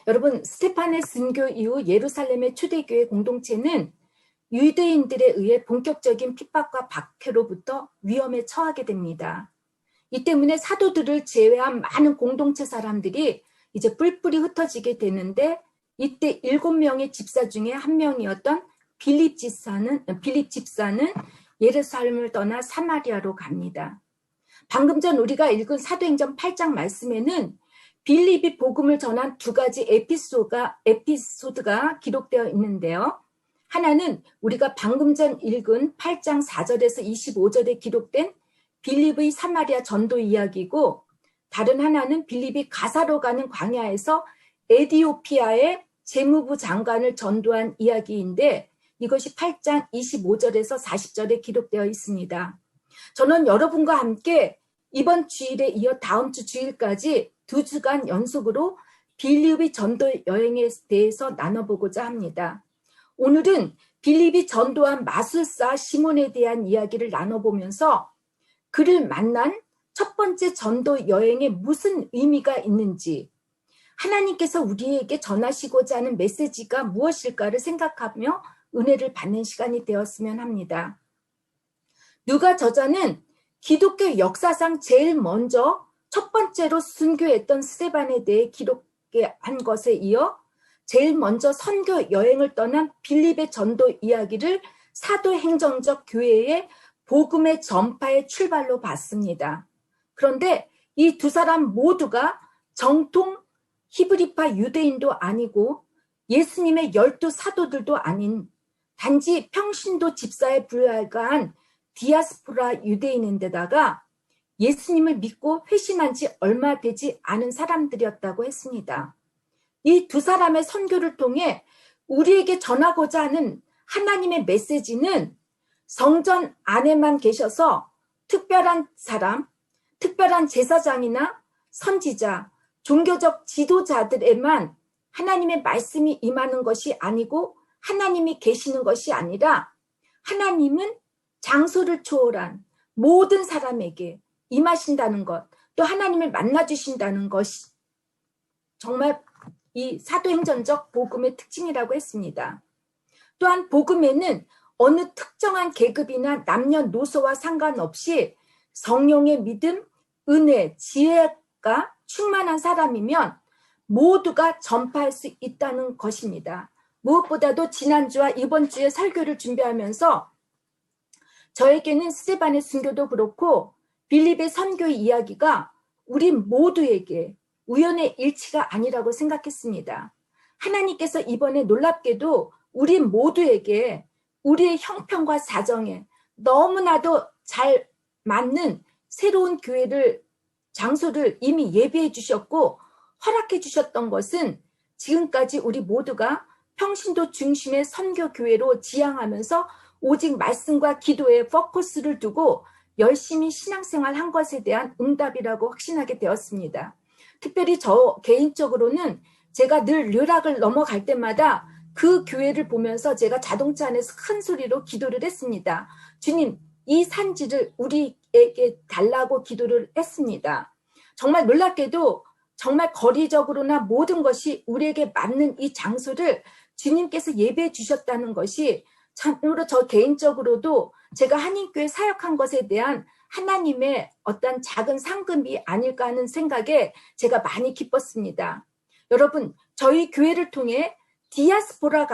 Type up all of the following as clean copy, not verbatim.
여러분, 스테판의 순교 이후 예루살렘의 초대교회 공동체는 유대인들에 의해 본격적인 핍박과 박해로부터 위험에 처하게 됩니다. 이 때문에 사도들을 제외한 많은 공동체 사람들이 이제 뿔뿔이 흩어지게 되는데, 이때 7명의 집사 중에 한 명이었던 빌립 집사는 예루살렘을 떠나 사마리아로 갑니다. 방금 전 우리가 읽은 사도행전 8장 말씀에는 빌립이 복음을 전한 두 가지 에피소드가 기록되어 있는데요. 하나는 우리가 방금 전 읽은 8장 4절에서 25절에 기록된 빌립의 사마리아 전도 이야기고, 다른 하나는 빌립이 가사로 가는 광야에서 에디오피아의 재무부 장관을 전도한 이야기인데, 이것이 8장 25절에서 40절에 기록되어 있습니다. 저는 여러분과 함께 이번 주일에 이어 다음 주 주일까지 2주간 연속으로 빌립의 전도 여행에 대해서 나눠보고자 합니다. 오늘은 빌립이 전도한 마술사 시몬에 대한 이야기를 나눠보면서 그를 만난 첫 번째 전도 여행에 무슨 의미가 있는지, 하나님께서 우리에게 전하시고자 하는 메시지가 무엇일까를 생각하며 은혜를 받는 시간이 되었으면 합니다. 누가 저자는 기독교 역사상 제일 먼저 첫 번째로 순교했던 스데반에 대해 기록한 것에 이어 제일 먼저 선교 여행을 떠난 빌립의 전도 이야기를 사도행전적 교회의 복음의 전파의 출발로 봤습니다. 그런데 이 두 사람 모두가 정통 히브리파 유대인도 아니고 예수님의 12 사도들도 아닌 단지 평신도 집사에 불과한 디아스포라 유대인인데다가 예수님을 믿고 회심한 지 얼마 되지 않은 사람들이었다고 했습니다. 이 두 사람의 선교를 통해 우리에게 전하고자 하는 하나님의 메시지는 성전 안에만 계셔서 특별한 사람, 특별한 제사장이나 선지자, 종교적 지도자들에만 하나님의 말씀이 임하는 것이 아니고 하나님이 계시는 것이 아니라 하나님은 장소를 초월한 모든 사람에게 임하신다는 것, 또 하나님을 만나주신다는 것이 정말 이 사도행전적 복음의 특징이라고 했습니다. 또한 복음에는 어느 특정한 계급이나 남녀노소와 상관없이 성령의 믿음, 은혜, 지혜가 충만한 사람이면 모두가 전파할 수 있다는 것입니다. 무엇보다도 지난주와 이번 주에 설교를 준비하면서 저에게는 스데반의 순교도 그렇고 빌립의 선교 이야기가 우리 모두에게 우연의 일치가 아니라고 생각했습니다. 하나님께서 이번에 놀랍게도 우리 모두에게 우리의 형편과 사정에 너무나도 잘 맞는 새로운 교회를, 장소를 이미 예비해 주셨고 허락해 주셨던 것은 지금까지 우리 모두가 평신도 중심의 선교교회로 지향하면서 오직 말씀과 기도에 포커스를 두고 열심히 신앙생활 한 것에 대한 응답이라고 확신하게 되었습니다. 특별히 저 개인적으로는 제가 늘 르락을 넘어갈 때마다 그 교회를 보면서 제가 자동차 안에서 큰 소리로 기도를 했습니다. 주님, 이 산지를 우리에게 달라고 기도를 했습니다. 정말 놀랍게도 정말 거리적으로나 모든 것이 우리에게 맞는 이 장소를 주님께서 예배해 주셨다는 것이 참으로 저 개인적으로도 제가 한인교회 사역한 것에 대한 하나님의 어떤 작은 상급이 아닐까 하는 생각에 제가 많이 기뻤습니다. 여러분, 저희 교회를 통해 디아스포라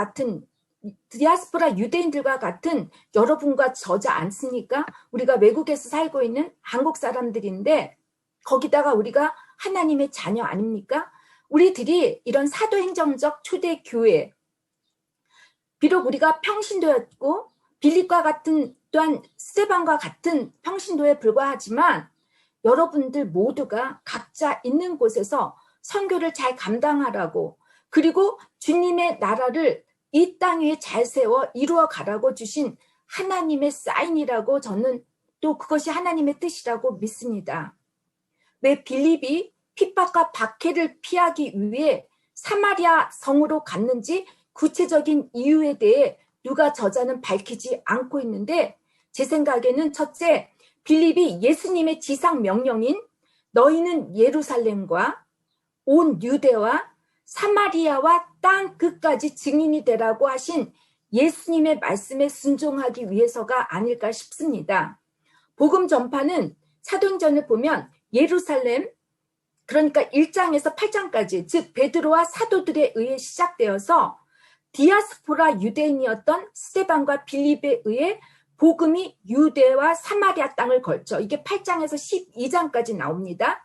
유대인들과 같은 여러분과 저지 않습니까? 우리가 외국에서 살고 있는 한국 사람들인데 거기다가 우리가 하나님의 자녀 아닙니까? 우리들이 이런 사도행정적 초대 교회, 비록 우리가 평신도였고 빌립과 같은 또한 스데반과 같은 평신도에 불과하지만 여러분들 모두가 각자 있는 곳에서 선교를 잘 감당하라고, 그리고 주님의 나라를 이 땅 위에 잘 세워 이루어 가라고 주신 하나님의 사인이라고 저는 또 그것이 하나님의 뜻이라고 믿습니다. 왜 빌립이 핍박과 박해를 피하기 위해 사마리아 성으로 갔는지 구체적인 이유에 대해 누가 저자는 밝히지 않고 있는데, 제 생각에는 첫째, 빌립이 예수님의 지상 명령인 너희는 예루살렘과 온 유대와 사마리아와 땅 끝까지 증인이 되라고 하신 예수님의 말씀에 순종하기 위해서가 아닐까 싶습니다. 복음 전파는 사도행전을 보면 예루살렘, 그러니까 1장에서 8장까지, 즉 베드로와 사도들에 의해 시작되어서 디아스포라 유대인이었던 스데반과 빌립에 의해 복음이 유대와 사마리아 땅을 걸쳐, 이게 8장에서 12장까지 나옵니다.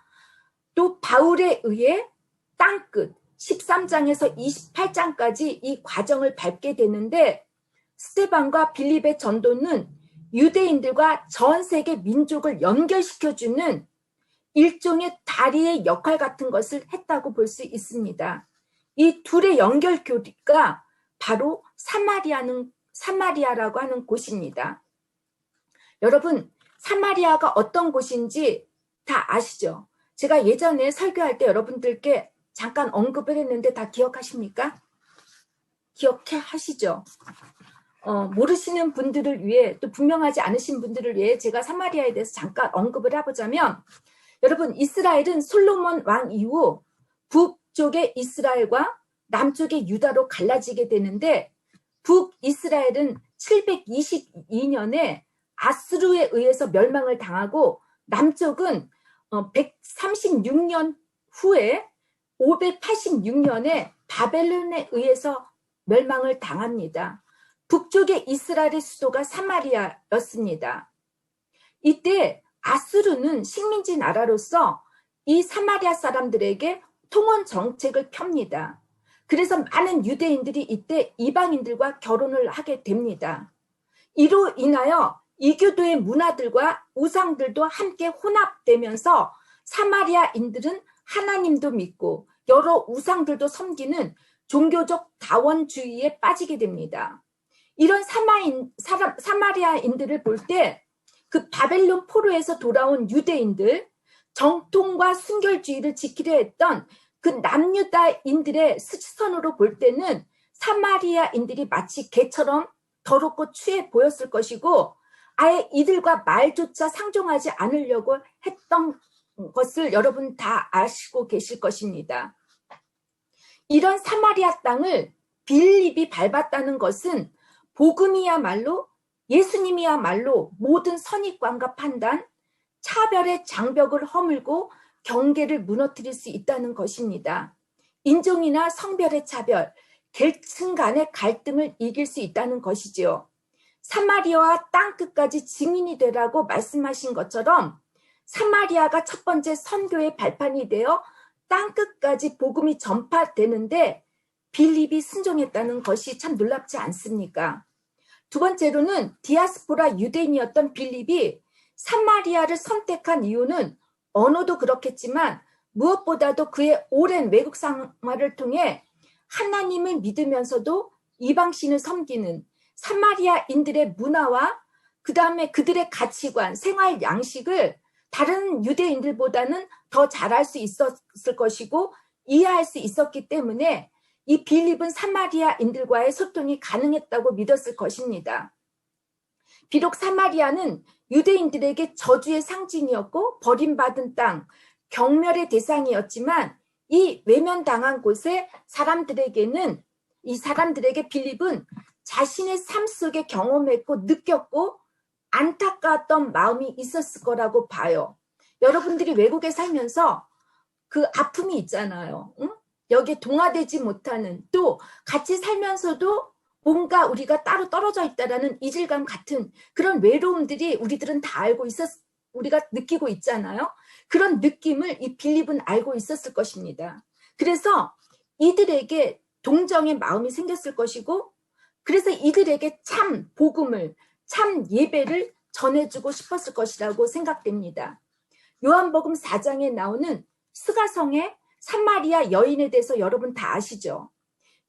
또 바울에 의해 땅끝 13장에서 28장까지 이 과정을 밟게 되는데, 스데반과 빌립의 전도는 유대인들과 전 세계 민족을 연결시켜주는 일종의 다리의 역할 같은 것을 했다고 볼 수 있습니다. 이 둘의 연결교리가 바로 사마리아라고 하는 곳입니다. 여러분, 사마리아가 어떤 곳인지 다 아시죠? 제가 예전에 설교할 때 여러분들께 잠깐 언급을 했는데 다 기억하십니까? 기억하시죠? 모르시는 분들을 위해, 또 분명하지 않으신 분들을 위해 제가 사마리아에 대해서 잠깐 언급을 해보자면, 여러분, 이스라엘은 솔로몬 왕 이후 북쪽의 이스라엘과 남쪽의 유다로 갈라지게 되는데, 북이스라엘은 722년에 아수르에 의해서 멸망을 당하고, 남쪽은 136년 후에 586년에 바벨론에 의해서 멸망을 당합니다. 북쪽의 이스라엘의 수도가 사마리아였습니다. 이때 아수르는 식민지 나라로서 이 사마리아 사람들에게 통원 정책을 펴니다. 그래서 많은 유대인들이 이때 이방인들과 결혼을 하게 됩니다. 이로 인하여 이교도의 문화들과 우상들도 함께 혼합되면서 사마리아인들은 하나님도 믿고 여러 우상들도 섬기는 종교적 다원주의에 빠지게 됩니다. 이런 사마리아인들을 볼 때 그 바벨론 포로에서 돌아온 유대인들, 정통과 순결주의를 지키려 했던 그 남유다인들의 시선으로 볼 때는 사마리아인들이 마치 개처럼 더럽고 추해 보였을 것이고, 아예 이들과 말조차 상종하지 않으려고 했던 것을 여러분 다 아시고 계실 것입니다. 이런 사마리아 땅을 빌립이 밟았다는 것은 복음이야말로, 예수님이야말로 모든 선입관과 판단, 차별의 장벽을 허물고 경계를 무너뜨릴 수 있다는 것입니다. 인종이나 성별의 차별, 계층 간의 갈등을 이길 수 있다는 것이지요. 사마리아와 땅끝까지 증인이 되라고 말씀하신 것처럼 사마리아가 첫 번째 선교의 발판이 되어 땅끝까지 복음이 전파되는데 빌립이 순종했다는 것이 참 놀랍지 않습니까? 두 번째로는 디아스포라 유대인이었던 빌립이 사마리아를 선택한 이유는 언어도 그렇겠지만 무엇보다도 그의 오랜 외국 생활을 통해 하나님을 믿으면서도 이방신을 섬기는 사마리아인들의 문화와 그 다음에 그들의 가치관, 생활 양식을 다른 유대인들보다는 더 잘할 수 있었을 것이고 이해할 수 있었기 때문에 이 빌립은 사마리아인들과의 소통이 가능했다고 믿었을 것입니다. 비록 사마리아는 유대인들에게 저주의 상징이었고 버림받은 땅, 경멸의 대상이었지만 이 외면당한 곳의 사람들에게 빌립은 자신의 삶 속에 경험했고 느꼈고 안타까웠던 마음이 있었을 거라고 봐요. 여러분들이 외국에 살면서 그 아픔이 있잖아요. 응? 여기에 동화되지 못하는, 또 같이 살면서도 뭔가 우리가 따로 떨어져 있다라는 이질감 같은 그런 외로움들이 우리들은 다 우리가 느끼고 있잖아요. 그런 느낌을 이 빌립은 알고 있었을 것입니다. 그래서 이들에게 동정의 마음이 생겼을 것이고, 그래서 이들에게 참 복음을, 참 예배를 전해주고 싶었을 것이라고 생각됩니다. 요한복음 4장에 나오는 스가성의 사마리아 여인에 대해서 여러분 다 아시죠?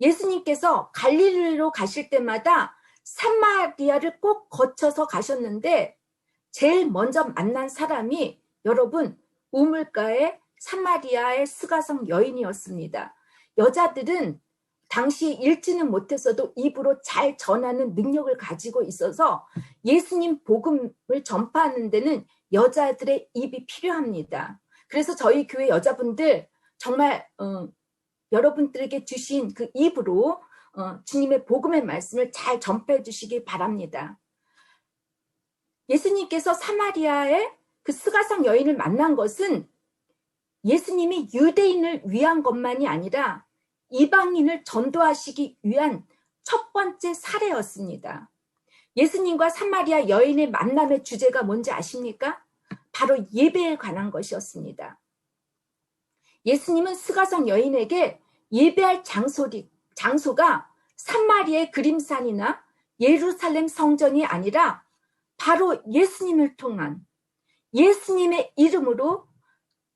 예수님께서 갈릴리로 가실 때마다 사마리아를 꼭 거쳐서 가셨는데 제일 먼저 만난 사람이 여러분 우물가의 사마리아의 스가성 여인이었습니다. 여자들은 당시 읽지는 못했어도 입으로 잘 전하는 능력을 가지고 있어서 예수님 복음을 전파하는 데는 여자들의 입이 필요합니다. 그래서 저희 교회 여자분들 정말 여러분들에게 주신 그 입으로 주님의 복음의 말씀을 잘 전파해 주시기 바랍니다. 예수님께서 사마리아의 그 스가성 여인을 만난 것은 예수님이 유대인을 위한 것만이 아니라 이방인을 전도하시기 위한 첫 번째 사례였습니다. 예수님과 사마리아 여인의 만남의 주제가 뭔지 아십니까? 바로 예배에 관한 것이었습니다. 예수님은 스가성 여인에게 예배할 장소가 사마리아의 그림산이나 예루살렘 성전이 아니라 바로 예수님을 통한 예수님의 이름으로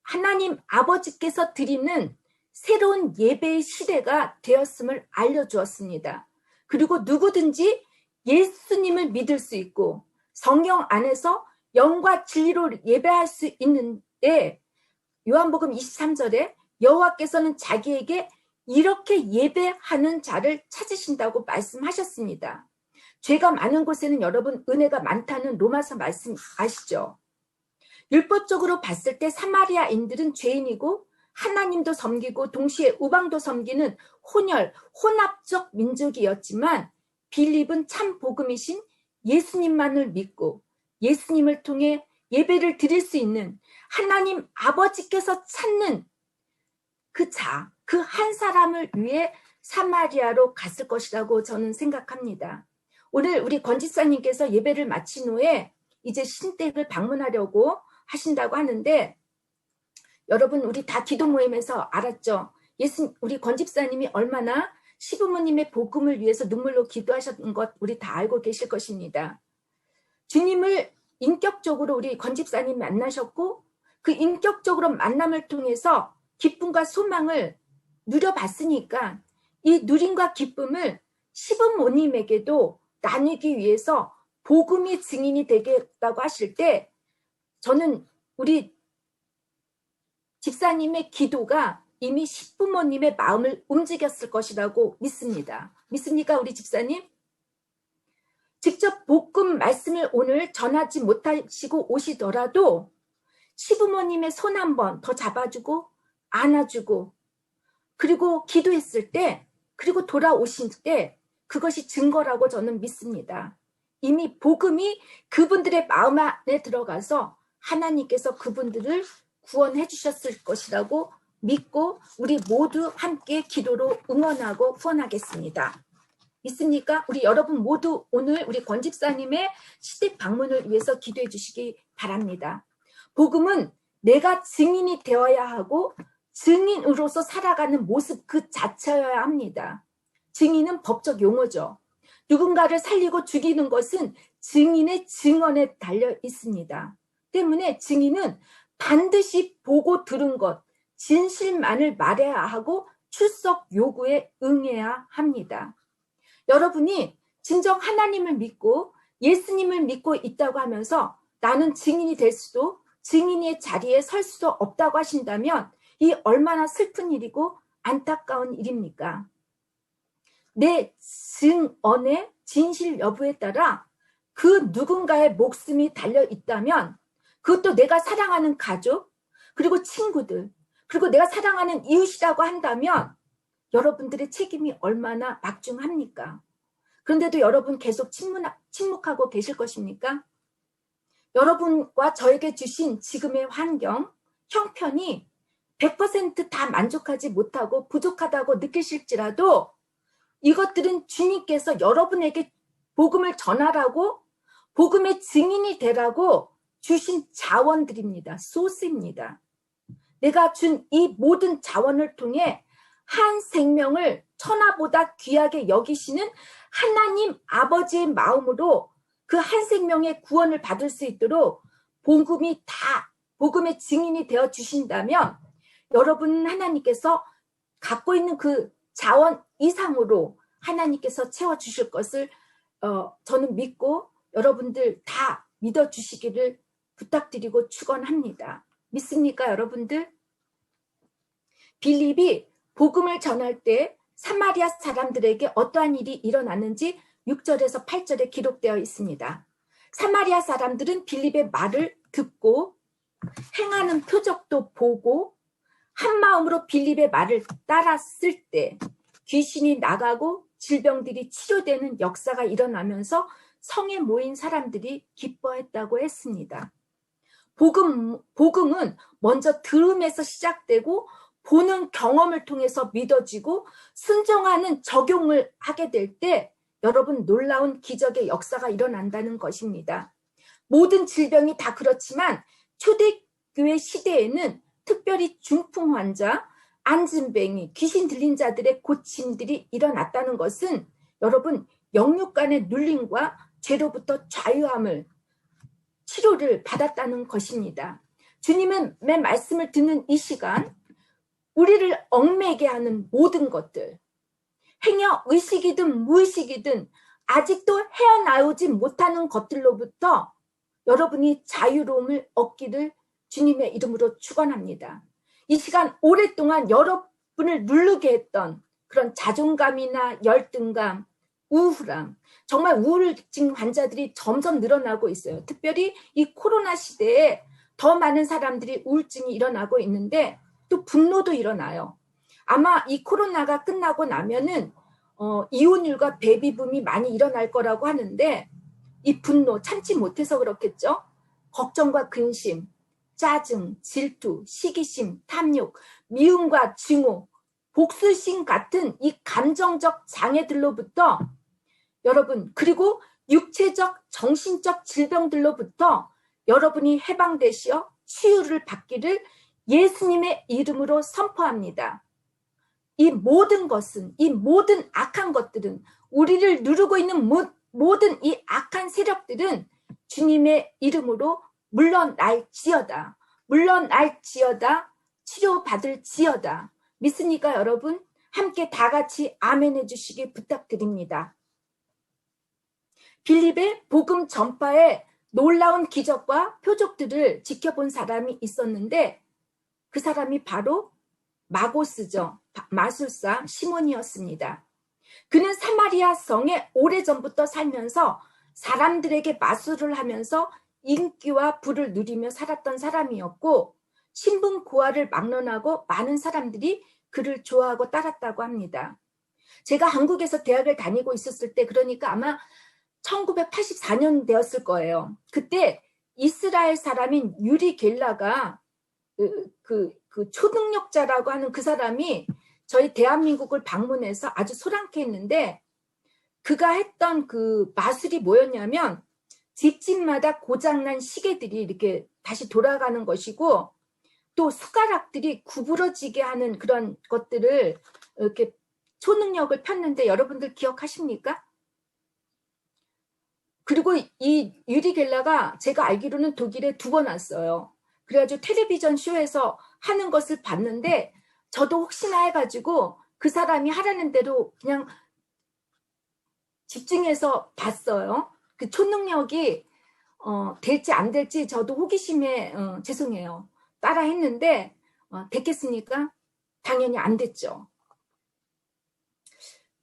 하나님 아버지께서 드리는 새로운 예배의 시대가 되었음을 알려주었습니다. 그리고 누구든지 예수님을 믿을 수 있고 성경 안에서 영과 진리로 예배할 수 있는데 요한복음 23절에 여호와께서는 자기에게 이렇게 예배하는 자를 찾으신다고 말씀하셨습니다. 죄가 많은 곳에는 여러분 은혜가 많다는 로마서 말씀 아시죠? 율법적으로 봤을 때 사마리아인들은 죄인이고 하나님도 섬기고 동시에 우방도 섬기는 혼합적 민족이었지만 빌립은 참 복음이신 예수님만을 믿고 예수님을 통해 예배를 드릴 수 있는 하나님 아버지께서 찾는 그 한 사람을 위해 사마리아로 갔을 것이라고 저는 생각합니다. 오늘 우리 권지사님께서 예배를 마친 후에 이제 신댁을 방문하려고 하신다고 하는데 여러분 우리 다 기도 모임에서 알았죠? 우리 권집사님이 얼마나 시부모님의 복음을 위해서 눈물로 기도하셨던 것 우리 다 알고 계실 것입니다. 주님을 인격적으로 우리 권집사님 만나셨고 그 인격적으로 만남을 통해서 기쁨과 소망을 누려봤으니까 이 누림과 기쁨을 시부모님에게도 나누기 위해서 복음의 증인이 되겠다고 하실 때 저는 우리 집사님의 기도가 이미 시부모님의 마음을 움직였을 것이라고 믿습니다. 믿습니까 우리 집사님? 직접 복음 말씀을 오늘 전하지 못하시고 오시더라도 시부모님의 손 한 번 더 잡아주고 안아주고 그리고 기도했을 때 그리고 돌아오실 때 그것이 증거라고 저는 믿습니다. 이미 복음이 그분들의 마음 안에 들어가서 하나님께서 그분들을 구원해 주셨을 것이라고 믿고 우리 모두 함께 기도로 응원하고 후원하겠습니다. 믿습니까? 우리 여러분 모두 오늘 우리 권집사님의 시댁 방문을 위해서 기도해 주시기 바랍니다. 복음은 내가 증인이 되어야 하고 증인으로서 살아가는 모습 그 자체여야 합니다. 증인은 법적 용어죠. 누군가를 살리고 죽이는 것은 증인의 증언에 달려 있습니다. 때문에 증인은 반드시 보고 들은 것, 진실만을 말해야 하고 출석 요구에 응해야 합니다. 여러분이 진정 하나님을 믿고 예수님을 믿고 있다고 하면서 나는 증인이 될 수도 증인의 자리에 설 수도 없다고 하신다면 이 얼마나 슬픈 일이고 안타까운 일입니까? 내 증언의 진실 여부에 따라 그 누군가의 목숨이 달려 있다면 그것도 내가 사랑하는 가족 그리고 친구들 그리고 내가 사랑하는 이웃이라고 한다면 여러분들의 책임이 얼마나 막중합니까? 그런데도 여러분 계속 침묵하고 계실 것입니까? 여러분과 저에게 주신 지금의 환경, 형편이 100% 다 만족하지 못하고 부족하다고 느끼실지라도 이것들은 주님께서 여러분에게 복음을 전하라고 복음의 증인이 되라고 주신 자원들입니다. 소스입니다. 내가 준 이 모든 자원을 통해 한 생명을 천하보다 귀하게 여기시는 하나님 아버지의 마음으로 그 한 생명의 구원을 받을 수 있도록 복음의 증인이 되어 주신다면 여러분 하나님께서 갖고 있는 그 자원 이상으로 하나님께서 채워주실 것을 저는 믿고 여러분들 다 믿어주시기를 부탁드리고 축원합니다. 믿습니까 여러분들? 빌립이 복음을 전할 때 사마리아 사람들에게 어떠한 일이 일어났는지 6절에서 8절에 기록되어 있습니다. 사마리아 사람들은 빌립의 말을 듣고 행하는 표적도 보고 한 마음으로 빌립의 말을 따랐을 때 귀신이 나가고 질병들이 치료되는 역사가 일어나면서 성에 모인 사람들이 기뻐했다고 했습니다. 복음은 먼저 들음에서 시작되고 보는 경험을 통해서 믿어지고 순종하는 적용을 하게 될 때 여러분 놀라운 기적의 역사가 일어난다는 것입니다. 모든 질병이 다 그렇지만 초대교회 시대에는 특별히 중풍 환자, 안진뱅이, 귀신 들린 자들의 고침들이 일어났다는 것은 여러분 영육간의 눌림과 죄로부터 자유함을 치료를 받았다는 것입니다. 주님의 말씀을 듣는 이 시간 우리를 얽매게 하는 모든 것들, 행여 의식이든 무의식이든 아직도 헤어나오지 못하는 것들로부터 여러분이 자유로움을 얻기를 주님의 이름으로 축원합니다. 이 시간 오랫동안 여러분을 누르게 했던 그런 자존감이나 열등감, 우울함, 정말 우울증 환자들이 점점 늘어나고 있어요. 특별히 이 코로나 시대에 더 많은 사람들이 우울증이 일어나고 있는데 또 분노도 일어나요. 아마 이 코로나가 끝나고 나면은 이혼율과 베이비붐이 많이 일어날 거라고 하는데 이 분노 참지 못해서 그렇겠죠. 걱정과 근심, 짜증, 질투, 시기심, 탐욕, 미움과 증오, 복수심 같은 이 감정적 장애들로부터 여러분 그리고 육체적, 정신적 질병들로부터 여러분이 해방되시어 치유를 받기를 예수님의 이름으로 선포합니다. 이 모든 것은, 이 모든 악한 것들은 우리를 누르고 있는 모든 이 악한 세력들은 주님의 이름으로 물러날지어다. 물러날지어다. 치료받을지어다. 믿습니까 여러분? 함께 다 같이 아멘 해주시기 부탁드립니다. 빌립의 복음 전파에 놀라운 기적과 표적들을 지켜본 사람이 있었는데 그 사람이 바로 마고스죠. 마술사 시몬이었습니다. 그는 사마리아 성에 오래전부터 살면서 사람들에게 마술을 하면서 인기와 부를 누리며 살았던 사람이었고 신분 고하를 막론하고 많은 사람들이 그를 좋아하고 따랐다고 합니다. 제가 한국에서 대학을 다니고 있었을 때 그러니까 아마 1984년 되었을 거예요. 그때 이스라엘 사람인 유리 겔라가 그 초능력자라고 하는 그 사람이 저희 대한민국을 방문해서 아주 소란케 했는데 그가 했던 그 마술이 뭐였냐면 집집마다 고장난 시계들이 이렇게 다시 돌아가는 것이고 또 숟가락들이 구부러지게 하는 그런 것들을 이렇게 초능력을 폈는데 여러분들 기억하십니까? 그리고 이 유리 겔라가 제가 알기로는 독일에 2번 왔어요. 그래가지고 텔레비전 쇼에서 하는 것을 봤는데 저도 혹시나 해가지고 그 사람이 하라는 대로 그냥 집중해서 봤어요. 그 초능력이 될지 안 될지 저도 호기심에 죄송해요. 따라 했는데 됐겠습니까? 당연히 안 됐죠.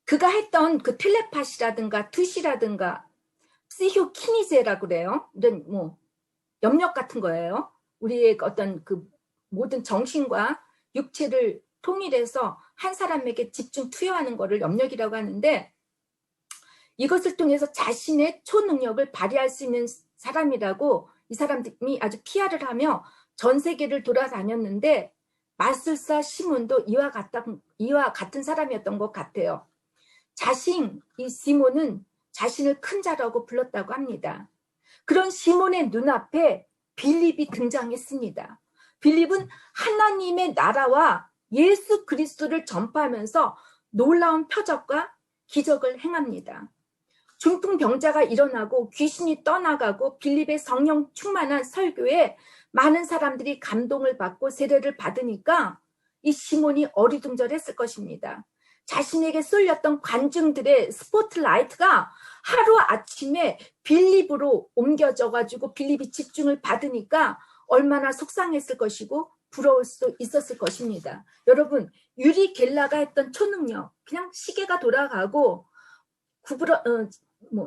그가 했던 그 텔레파시라든가 투시라든가 프시오키니제라고 그래요. 이런 뭐 염력 같은 거예요. 우리의 어떤 그 모든 정신과 육체를 통일해서 한 사람에게 집중 투여하는 거를 염력이라고 하는데 이것을 통해서 자신의 초능력을 발휘할 수 있는 사람이라고 이 사람이 아주 PR을 하며 전 세계를 돌아다녔는데 마술사 시몬도 이와 같은 사람이었던 것 같아요. 이 시몬은 자신을 큰 자라고 불렀다고 합니다. 그런 시몬의 눈앞에 빌립이 등장했습니다. 빌립은 하나님의 나라와 예수 그리스도를 전파하면서 놀라운 표적과 기적을 행합니다. 중풍병자가 일어나고 귀신이 떠나가고 빌립의 성령 충만한 설교에 많은 사람들이 감동을 받고 세례를 받으니까 이 시몬이 어리둥절했을 것입니다. 자신에게 쏠렸던 관중들의 스포트라이트가 하루아침에 빌립으로 옮겨져가지고 빌립이 집중을 받으니까 얼마나 속상했을 것이고 부러울 수도 있었을 것입니다. 여러분 유리 겔라가 했던 초능력 그냥 시계가 돌아가고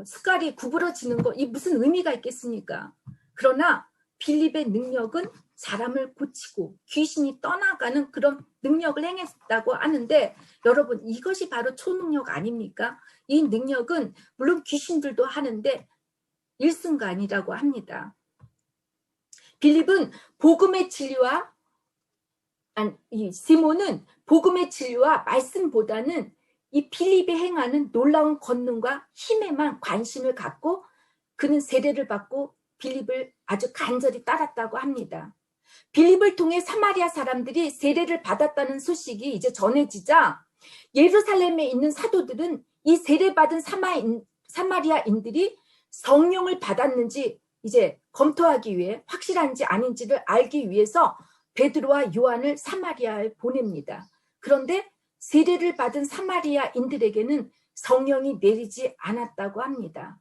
숟갈이 구부러지는 거 이 무슨 의미가 있겠습니까? 그러나 빌립의 능력은 사람을 고치고 귀신이 떠나가는 그런 능력을 행했다고 하는데 여러분 이것이 바로 초능력 아닙니까? 이 능력은 물론 귀신들도 하는데 일순간이라고 합니다. 빌립은 복음의 진리와 이 시몬은 복음의 진리와 말씀보다는 이 빌립이 행하는 놀라운 권능과 힘에만 관심을 갖고 그는 세례를 받고 빌립을 아주 간절히 따랐다고 합니다. 빌립을 통해 사마리아 사람들이 세례를 받았다는 소식이 이제 전해지자 예루살렘에 있는 사도들은 이 세례받은 사마리아인들이 성령을 받았는지 이제 검토하기 위해 확실한지 아닌지를 알기 위해서 베드로와 요한을 사마리아에 보냅니다. 그런데 세례를 받은 사마리아인들에게는 성령이 내리지 않았다고 합니다.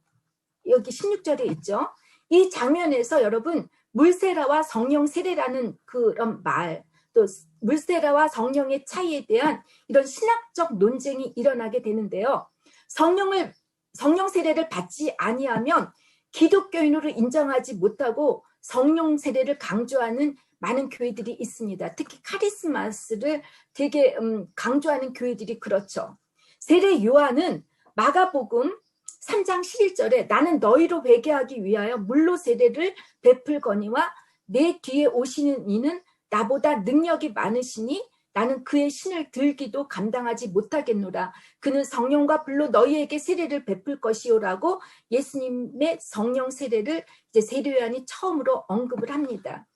여기 16절에 있죠. 이 장면에서 여러분 물세례와 성령 세례라는 그런 말, 또 물세례와 성령의 차이에 대한 이런 신학적 논쟁이 일어나게 되는데요. 성령 세례를 받지 아니하면 기독교인으로 인정하지 못하고 성령 세례를 강조하는 많은 교회들이 있습니다. 특히 카리스마스를 되게 강조하는 교회들이 그렇죠. 세례 요한은 마가복음 3장 11절에 나는 너희로 회개하기 위하여 물로 세례를 베풀거니와 내 뒤에 오시는 이는 나보다 능력이 많으시니 나는 그의 신을 들기도 감당하지 못하겠노라. 그는 성령과 불로 너희에게 세례를 베풀 것이요라고 예수님의 성령 세례를 이제 세례 요한이 처음으로 언급을 합니다.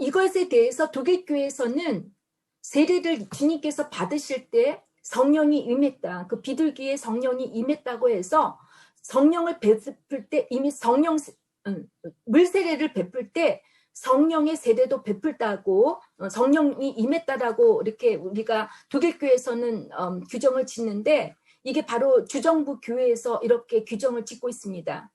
이것에 대해서 독일교회에서는 세례를 주님께서 받으실 때 성령이 임했다. 그 비둘기에 성령이 임했다고 해서 성령을 베풀 때 이미 물세례를 베풀 때 성령의 세례도 베풀다고 성령이 임했다라고 이렇게 우리가 독일교회에서는 규정을 짓는데 이게 바로 주정부 교회에서 이렇게 규정을 짓고 있습니다.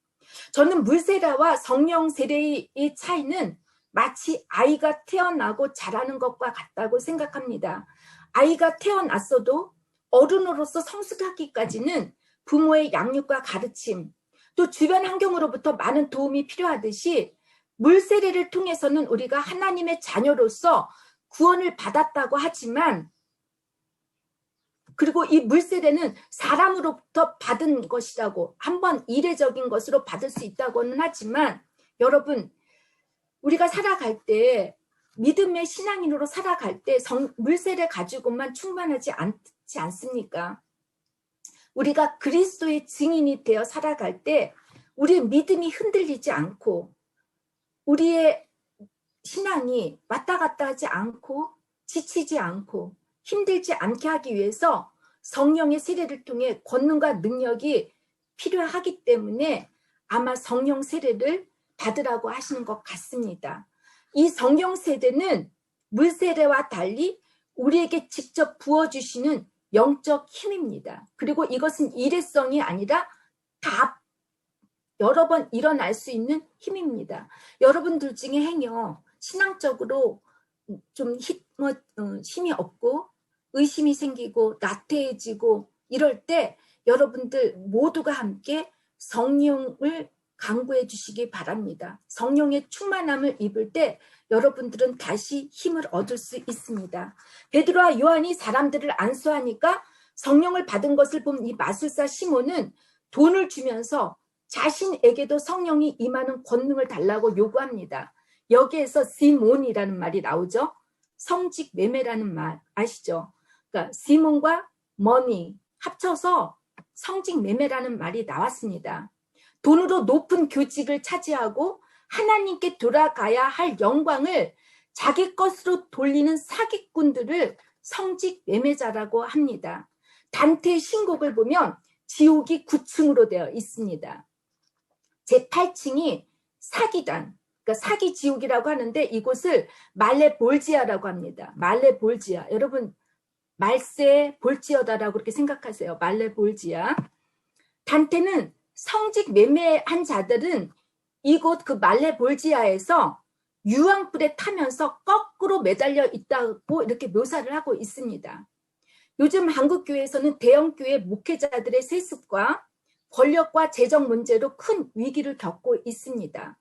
저는 물세례와 성령 세례의 차이는 마치 아이가 태어나고 자라는 것과 같다고 생각합니다. 아이가 태어났어도 어른으로서 성숙하기까지는 부모의 양육과 가르침, 또 주변 환경으로부터 많은 도움이 필요하듯이 물세례를 통해서는 우리가 하나님의 자녀로서 구원을 받았다고 하지만 그리고 이 물세례는 사람으로부터 받은 것이라고 한번 이례적인 것으로 받을 수 있다고는 하지만 여러분 우리가 살아갈 때 믿음의 신앙인으로 살아갈 때 물세례 가지고만 충만하지 않지 않습니까? 우리가 그리스도의 증인이 되어 살아갈 때 우리의 믿음이 흔들리지 않고 우리의 신앙이 왔다 갔다 하지 않고 지치지 않고 힘들지 않게 하기 위해서 성령의 세례를 통해 권능과 능력이 필요하기 때문에 아마 성령 세례를 받으라고 하시는 것 같습니다. 이 성령 세례는 물세례와 달리 우리에게 직접 부어주시는 영적 힘입니다. 그리고 이것은 일회성이 아니라 다 여러 번 일어날 수 있는 힘입니다. 여러분들 중에 행여 신앙적으로 좀 힘이 없고 의심이 생기고 나태해지고 이럴 때 여러분들 모두가 함께 성령을 강구해 주시기 바랍니다. 성령의 충만함을 입을 때 여러분들은 다시 힘을 얻을 수 있습니다. 베드로와 요한이 사람들을 안수하니까 성령을 받은 것을 본 이 마술사 시몬은 돈을 주면서 자신에게도 성령이 임하는 권능을 달라고 요구합니다. 여기에서 시몬이라는 말이 나오죠. 성직 매매라는 말 아시죠? 그러니까 시몬과 머니 합쳐서 성직 매매라는 말이 나왔습니다. 돈으로 높은 교직을 차지하고 하나님께 돌아가야 할 영광을 자기 것으로 돌리는 사기꾼들을 성직 매매자라고 합니다. 단테의 신곡을 보면 지옥이 9층으로 되어 있습니다. 제8층이 사기단, 그러니까 사기 지옥이라고 하는데 이곳을 말레볼지아라고 합니다. 말레볼지아. 여러분 말세 볼지어다라고 그렇게 생각하세요. 말레볼지아. 단테는 성직 매매한 자들은 이곳 그 말레볼지아에서 유황불에 타면서 거꾸로 매달려 있다고 이렇게 묘사를 하고 있습니다. 요즘 한국교회에서는 대형교회 목회자들의 세습과 권력과 재정 문제로 큰 위기를 겪고 있습니다.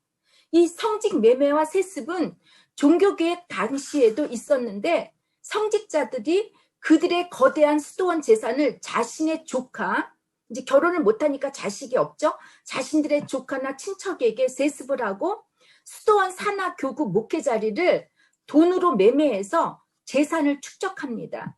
이 성직 매매와 세습은 종교개혁 당시에도 있었는데 성직자들이 그들의 거대한 수도원 재산을 자신의 조카, 이제 결혼을 못하니까 자식이 없죠. 자신들의 조카나 친척에게 세습을 하고 수도원 산하 교구 목회 자리를 돈으로 매매해서 재산을 축적합니다.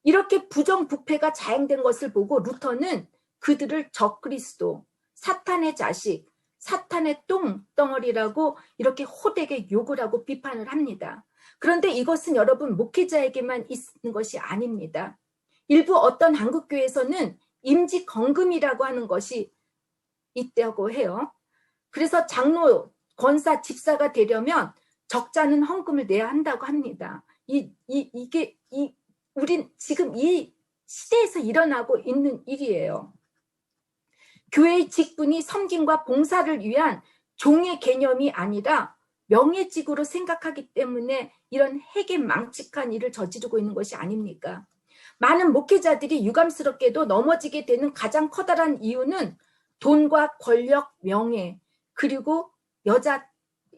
이렇게 부정부패가 자행된 것을 보고 루터는 그들을 적그리스도, 사탄의 자식, 사탄의 똥덩어리라고 이렇게 호되게 욕을 하고 비판을 합니다. 그런데 이것은 여러분 목회자에게만 있는 것이 아닙니다. 일부 어떤 한국교회에서는 임직건금이라고 하는 것이 있다고 해요. 그래서 장로, 권사, 집사가 되려면 적자는 헌금을 내야 한다고 합니다. 우린 지금 이 시대에서 일어나고 있는 일이에요. 교회의 직분이 섬김과 봉사를 위한 종의 개념이 아니라 명예직으로 생각하기 때문에 이런 해괴망측한 일을 저지르고 있는 것이 아닙니까? 많은 목회자들이 유감스럽게도 넘어지게 되는 가장 커다란 이유는 돈과 권력, 명예, 그리고 여자,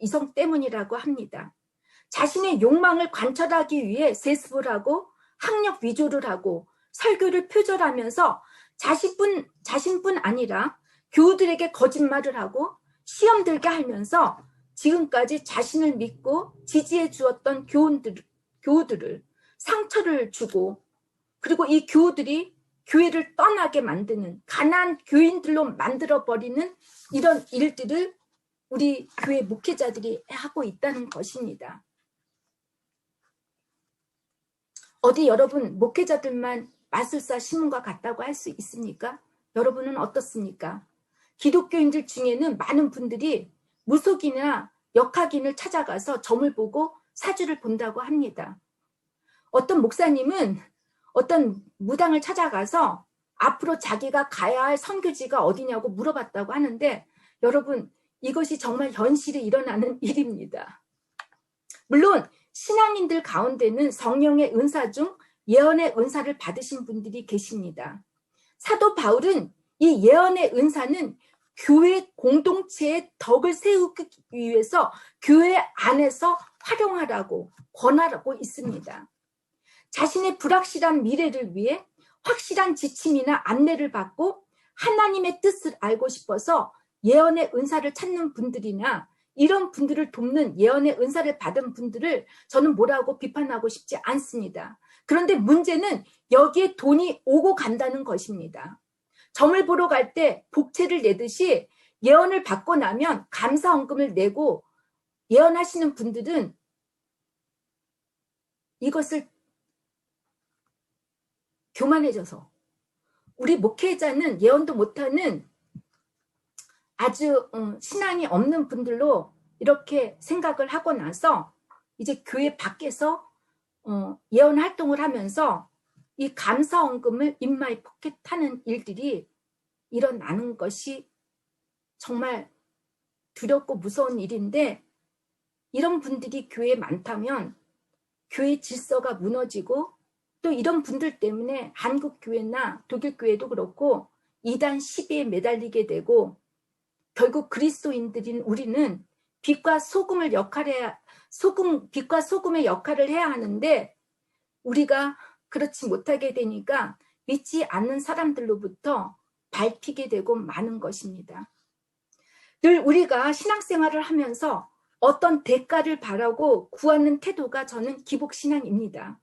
이성 때문이라고 합니다. 자신의 욕망을 관철하기 위해 세습을 하고 학력 위조를 하고 설교를 표절하면서 자신뿐 아니라 교우들에게 거짓말을 하고 시험 들게 하면서 지금까지 자신을 믿고 지지해 주었던 교우들을 상처를 주고 그리고 이 교우들이 교회를 떠나게 만드는 가난한 교인들로 만들어버리는 이런 일들을 우리 교회 목회자들이 하고 있다는 것입니다. 어디 여러분 목회자들만 마술사 신문과 같다고 할 수 있습니까? 여러분은 어떻습니까? 기독교인들 중에는 많은 분들이 무속인이나 역학인을 찾아가서 점을 보고 사주를 본다고 합니다. 어떤 목사님은 어떤 무당을 찾아가서 앞으로 자기가 가야 할 선교지가 어디냐고 물어봤다고 하는데 여러분 이것이 정말 현실에 일어나는 일입니다. 물론 신앙인들 가운데는 성령의 은사 중 예언의 은사를 받으신 분들이 계십니다. 사도 바울은 이 예언의 은사는 교회 공동체의 덕을 세우기 위해서 교회 안에서 활용하라고 권하라고 있습니다. 자신의 불확실한 미래를 위해 확실한 지침이나 안내를 받고 하나님의 뜻을 알고 싶어서 예언의 은사를 찾는 분들이나 이런 분들을 돕는 예언의 은사를 받은 분들을 저는 뭐라고 비판하고 싶지 않습니다. 그런데 문제는 여기에 돈이 오고 간다는 것입니다. 점을 보러 갈 때 복채를 내듯이 예언을 받고 나면 감사헌금을 내고 예언하시는 분들은 이것을 교만해져서 우리 목회자는 예언도 못하는 아주 신앙이 없는 분들로 이렇게 생각을 하고 나서 이제 교회 밖에서 예언 활동을 하면서 이 감사헌금을 인마이 포켓하는 일들이 일어나는 것이 정말 두렵고 무서운 일인데 이런 분들이 교회에 많다면 교회 질서가 무너지고 또 이런 분들 때문에 한국 교회나 독일 교회도 그렇고 이단 시비에 매달리게 되고 결국 그리스도인들인 우리는 빛과 소금의 역할을 해야 하는데 우리가 그렇지 못하게 되니까 믿지 않는 사람들로부터 밟히게 되고 마는 것입니다. 늘 우리가 신앙생활을 하면서 어떤 대가를 바라고 구하는 태도가 저는 기복신앙입니다.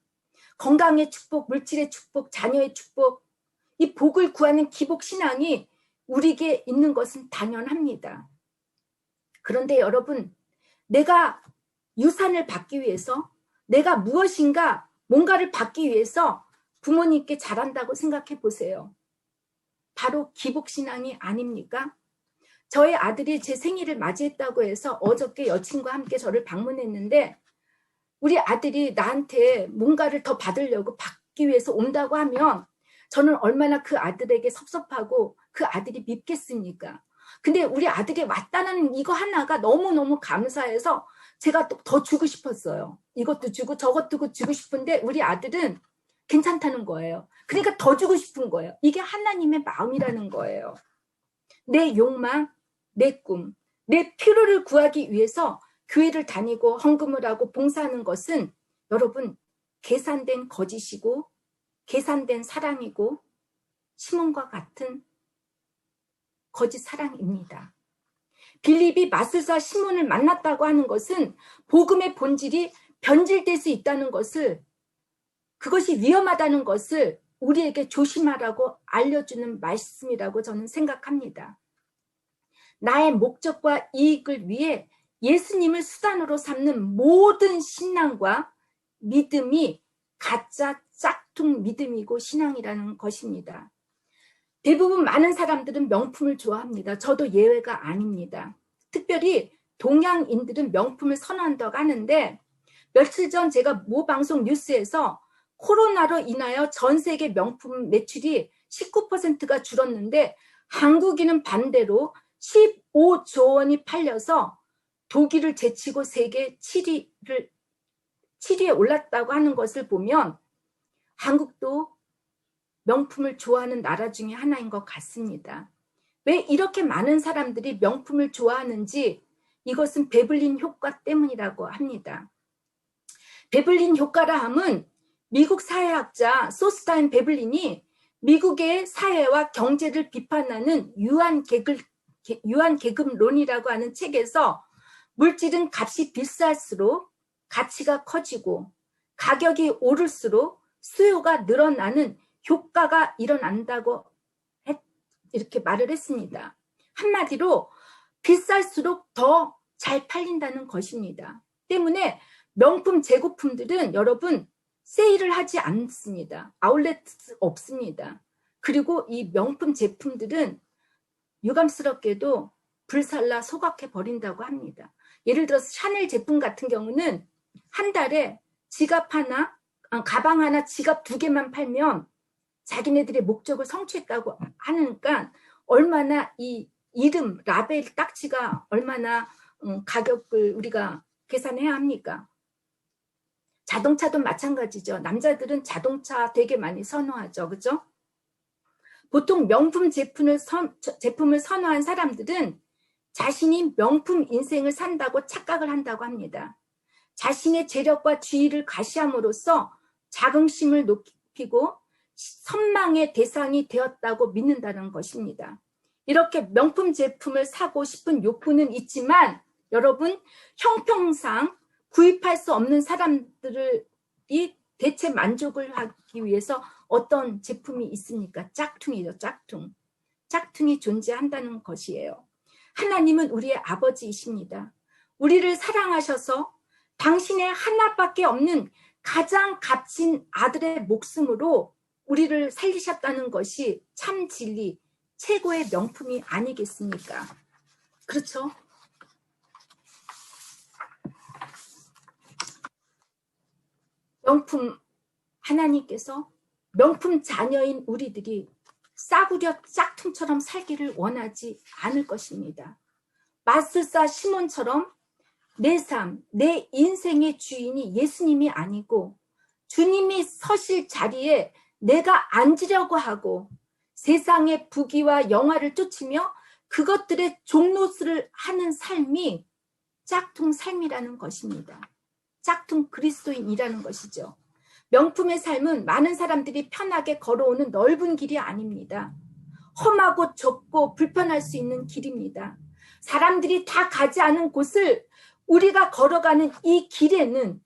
건강의 축복, 물질의 축복, 자녀의 축복, 이 복을 구하는 기복신앙이 우리에게 있는 것은 당연합니다. 그런데 여러분, 내가 유산을 받기 위해서 내가 무엇인가 뭔가를 받기 위해서 부모님께 잘한다고 생각해 보세요. 바로 기복신앙이 아닙니까? 저의 아들이 제 생일을 맞이했다고 해서 어저께 여친과 함께 저를 방문했는데 우리 아들이 나한테 뭔가를 더 받으려고 받기 위해서 온다고 하면 저는 얼마나 그 아들에게 섭섭하고 그 아들이 밉겠습니까? 근데 우리 아들이 왔다는 이거 하나가 너무너무 감사해서 제가 또 더 주고 싶었어요. 이것도 주고 저것도 주고 싶은데 우리 아들은 괜찮다는 거예요. 그러니까 더 주고 싶은 거예요. 이게 하나님의 마음이라는 거예요. 내 욕망, 내 꿈, 내 필요를 구하기 위해서 교회를 다니고 헌금을 하고 봉사하는 것은 여러분 계산된 거짓이고 계산된 사랑이고 시몬과 같은 거짓 사랑입니다. 빌립이 마술사 시몬을 만났다고 하는 것은 복음의 본질이 변질될 수 있다는 것을, 그것이 위험하다는 것을 우리에게 조심하라고 알려주는 말씀이라고 저는 생각합니다. 나의 목적과 이익을 위해 예수님을 수단으로 삼는 모든 신앙과 믿음이 가짜 짝퉁 믿음이고 신앙이라는 것입니다. 대부분 많은 사람들은 명품을 좋아합니다. 저도 예외가 아닙니다. 특별히 동양인들은 명품을 선호한다고 하는데, 며칠 전 제가 모 방송 뉴스에서 코로나로 인하여 전 세계 명품 매출이 19%가 줄었는데 한국인은 반대로 15조 원이 팔려서 독일을 제치고 세계 7위에 올랐다고 하는 것을 보면 한국도 명품을 좋아하는 나라 중에 하나인 것 같습니다. 왜 이렇게 많은 사람들이 명품을 좋아하는지, 이것은 베블린 효과 때문이라고 합니다. 베블린 효과라 함은 미국 사회학자 소스타인 베블린이 미국의 사회와 경제를 비판하는 유한계급론이라고 하는 책에서 물질은 값이 비쌀수록 가치가 커지고 가격이 오를수록 수요가 늘어나는 효과가 일어난다고 이렇게 말을 했습니다. 한마디로 비쌀수록 더 잘 팔린다는 것입니다. 때문에 명품 재고품들은 여러분 세일을 하지 않습니다. 아울렛 없습니다. 그리고 이 명품 제품들은 유감스럽게도 불살라 소각해 버린다고 합니다. 예를 들어서 샤넬 제품 같은 경우는 한 달에 가방 하나, 지갑 2개만 팔면 자기네들의 목적을 성취했다고 하니까 얼마나 이 이름, 라벨, 딱지가 얼마나 가격을 우리가 계산해야 합니까? 자동차도 마찬가지죠. 남자들은 자동차 되게 많이 선호하죠. 그죠? 보통 명품 제품을 선호한 사람들은 자신이 명품 인생을 산다고 착각을 한다고 합니다. 자신의 재력과 지위를 과시함으로써 자긍심을 높이고 선망의 대상이 되었다고 믿는다는 것입니다. 이렇게 명품 제품을 사고 싶은 욕구는 있지만 여러분, 형평상 구입할 수 없는 사람들이 대체 만족을 하기 위해서 어떤 제품이 있습니까? 짝퉁이죠. 짝퉁. 짝퉁이 존재한다는 것이에요. 하나님은 우리의 아버지이십니다. 우리를 사랑하셔서 당신의 하나밖에 없는 가장 값진 아들의 목숨으로 우리를 살리셨다는 것이 참 진리, 최고의 명품이 아니겠습니까? 그렇죠? 명품, 하나님께서 명품 자녀인 우리들이 싸구려 짝퉁처럼 살기를 원하지 않을 것입니다. 마술사 시몬처럼 내 삶, 내 인생의 주인이 예수님이 아니고 주님이 서실 자리에 내가 앉으려고 하고 세상의 부귀와 영화를 쫓으며 그것들의 종노릇을 하는 삶이 짝퉁 삶이라는 것입니다. 짝퉁 그리스도인이라는 것이죠. 명품의 삶은 많은 사람들이 편하게 걸어오는 넓은 길이 아닙니다. 험하고 좁고 불편할 수 있는 길입니다. 사람들이 다 가지 않은 곳을 우리가 걸어가는 이 길에는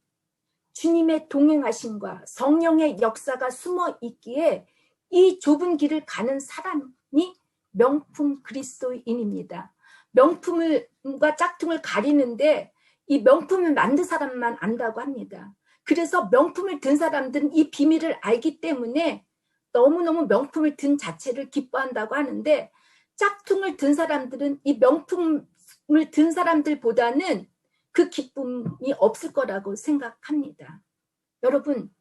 주님의 동행하심과 성령의 역사가 숨어 있기에 이 좁은 길을 가는 사람이 명품 그리스도인입니다. 명품과 짝퉁을 가리는데 이 명품을 만든 사람만 안다고 합니다. 그래서 명품을 든 사람들은 이 비밀을 알기 때문에 너무너무 명품을 든 자체를 기뻐한다고 하는데, 짝퉁을 든 사람들은 이 명품을 든 사람들보다는 그 기쁨이 없을 거라고 생각합니다. 여러분,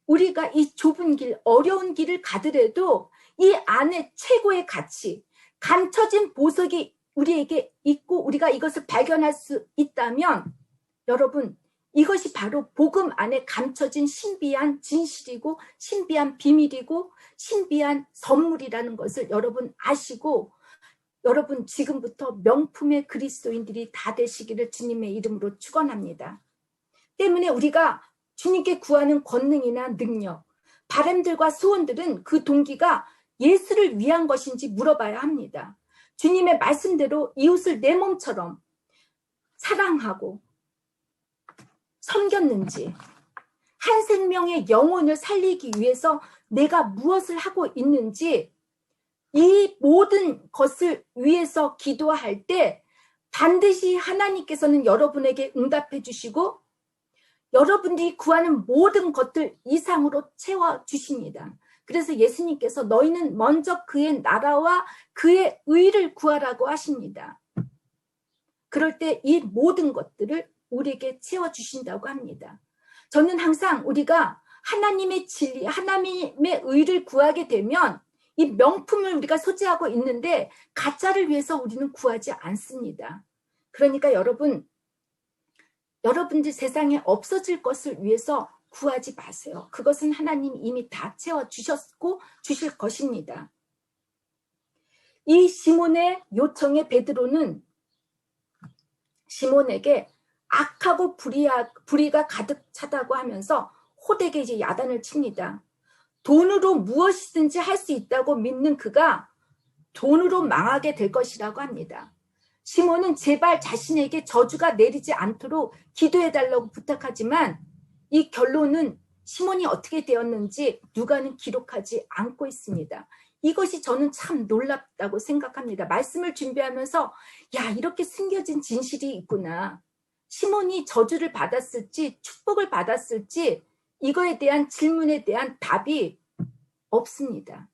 우리가 이 좁은 길, 어려운 길을 가더라도 이 안에 최고의 가치, 감춰진 보석이 우리에게 있고 우리가 이것을 발견할 수 있다면 여러분, 이것이 바로 복음 안에 감춰진 신비한 진실이고 신비한 비밀이고 신비한 선물이라는 것을 여러분 아시고 여러분 지금부터 명품의 그리스도인들이 다 되시기를 주님의 이름으로 축원합니다. 때문에 우리가 주님께 구하는 권능이나 능력, 바람들과 소원들은 그 동기가 예수를 위한 것인지 물어봐야 합니다. 주님의 말씀대로 이웃을 내 몸처럼 사랑하고 섬겼는지, 한 생명의 영혼을 살리기 위해서 내가 무엇을 하고 있는지, 이 모든 것을 위해서 기도할 때 반드시 하나님께서는 여러분에게 응답해 주시고 여러분들이 구하는 모든 것들 이상으로 채워주십니다. 그래서 예수님께서 너희는 먼저 그의 나라와 그의 의를 구하라고 하십니다. 그럴 때 이 모든 것들을 우리에게 채워주신다고 합니다. 저는 항상 우리가 하나님의 진리, 하나님의 의를 구하게 되면 이 명품을 우리가 소지하고 있는데 가짜를 위해서 우리는 구하지 않습니다. 그러니까 여러분들 세상에 없어질 것을 위해서 구하지 마세요. 그것은 하나님이 이미 다 채워주셨고 주실 것입니다. 이 시몬의 요청에 베드로는 시몬에게 악하고 불의가 가득 차다고 하면서 호되게 이제 야단을 칩니다. 돈으로 무엇이든지 할 수 있다고 믿는 그가 돈으로 망하게 될 것이라고 합니다. 시몬은 제발 자신에게 저주가 내리지 않도록 기도해달라고 부탁하지만 이 결론은 시몬이 어떻게 되었는지 누가는 기록하지 않고 있습니다. 이것이 저는 참 놀랍다고 생각합니다. 말씀을 준비하면서 야, 이렇게 숨겨진 진실이 있구나. 시몬이 저주를 받았을지 축복을 받았을지 이거에 대한 질문에 대한 답이 없습니다.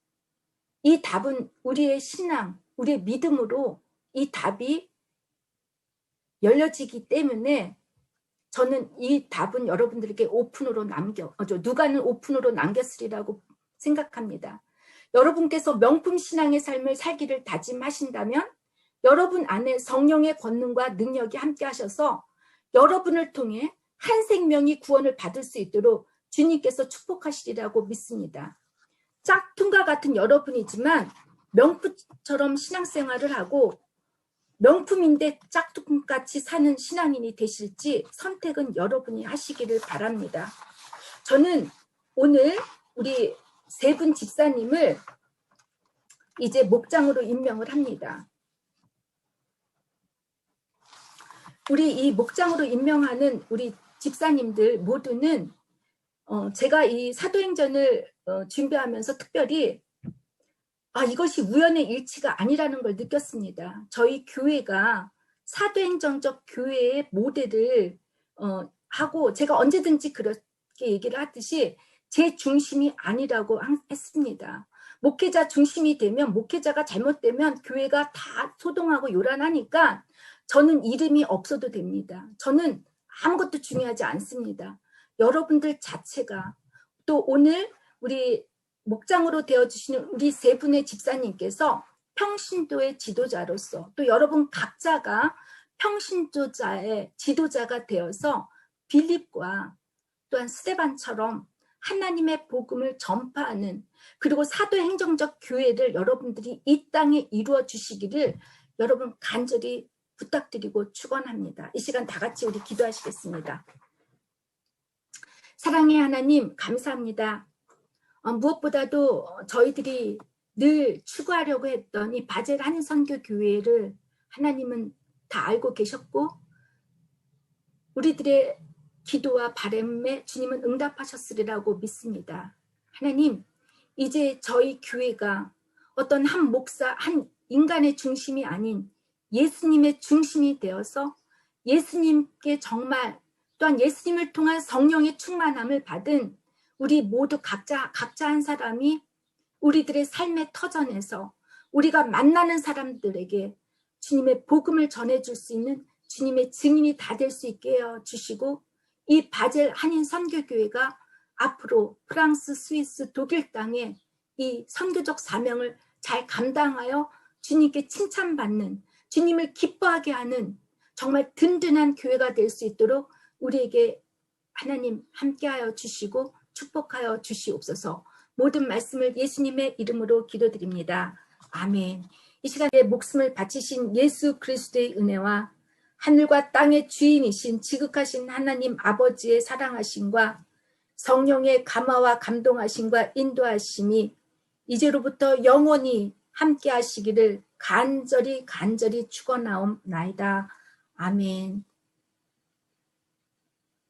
이 답은 우리의 신앙, 우리의 믿음으로 이 답이 열려지기 때문에 저는 이 답은 여러분들에게 오픈으로 누가는 오픈으로 남겼으리라고 생각합니다. 여러분께서 명품 신앙의 삶을 살기를 다짐하신다면 여러분 안에 성령의 권능과 능력이 함께 하셔서 여러분을 통해 한 생명이 구원을 받을 수 있도록 주님께서 축복하시리라고 믿습니다. 짝퉁과 같은 여러분이지만 명품처럼 신앙생활을 하고 명품인데 짝퉁같이 사는 신앙인이 되실지 선택은 여러분이 하시기를 바랍니다. 저는 오늘 우리 세 분 집사님을 이제 목장으로 임명을 합니다. 우리 이 목장으로 임명하는 우리 집사님들 모두는 제가 이 사도행전을 준비하면서 특별히 이것이 우연의 일치가 아니라는 걸 느꼈습니다. 저희 교회가 사도행전적 교회의 모델을 하고 제가 언제든지 그렇게 얘기를 하듯이 제 중심이 아니라고 했습니다. 목회자 중심이 되면 목회자가 잘못되면 교회가 다 소동하고 요란하니까 저는 이름이 없어도 됩니다. 저는 아무것도 중요하지 않습니다. 여러분들 자체가 또 오늘 우리 목장으로 되어주시는 우리 세 분의 집사님께서 평신도의 지도자로서 또 여러분 각자가 평신도자의 지도자가 되어서 빌립과 또한 스데반처럼 하나님의 복음을 전파하는 그리고 사도행정적 교회를 여러분들이 이 땅에 이루어 주시기를 여러분 간절히 부탁드리고 축원합니다. 이 시간 다 같이 우리 기도하시겠습니다. 사랑의 하나님 감사합니다. 무엇보다도 저희들이 늘 추구하려고 했던 이 바젤 한인선교교회를 하나님은 다 알고 계셨고 우리들의 기도와 바람에 주님은 응답하셨으리라고 믿습니다. 하나님, 이제 저희 교회가 어떤 한 목사, 한 인간의 중심이 아닌 예수님의 중심이 되어서 예수님께 정말 또한 예수님을 통한 성령의 충만함을 받은 우리 모두 각자 한 사람이 우리들의 삶의 터전에서 우리가 만나는 사람들에게 주님의 복음을 전해줄 수 있는 주님의 증인이 다 될 수 있게 해주시고 이 바젤 한인 선교교회가 앞으로 프랑스, 스위스, 독일 땅에 이 선교적 사명을 잘 감당하여 주님께 칭찬받는 주님을 기뻐하게 하는 정말 든든한 교회가 될 수 있도록 우리에게 하나님 함께하여 주시고 축복하여 주시옵소서. 모든 말씀을 예수님의 이름으로 기도드립니다. 아멘. 이 시간에 목숨을 바치신 예수 그리스도의 은혜와 하늘과 땅의 주인이신 지극하신 하나님 아버지의 사랑하심과 성령의 감화와 감동하심과 인도하심이 이제로부터 영원히 함께 하시기를 간절히 축원하옵나이다. 아멘.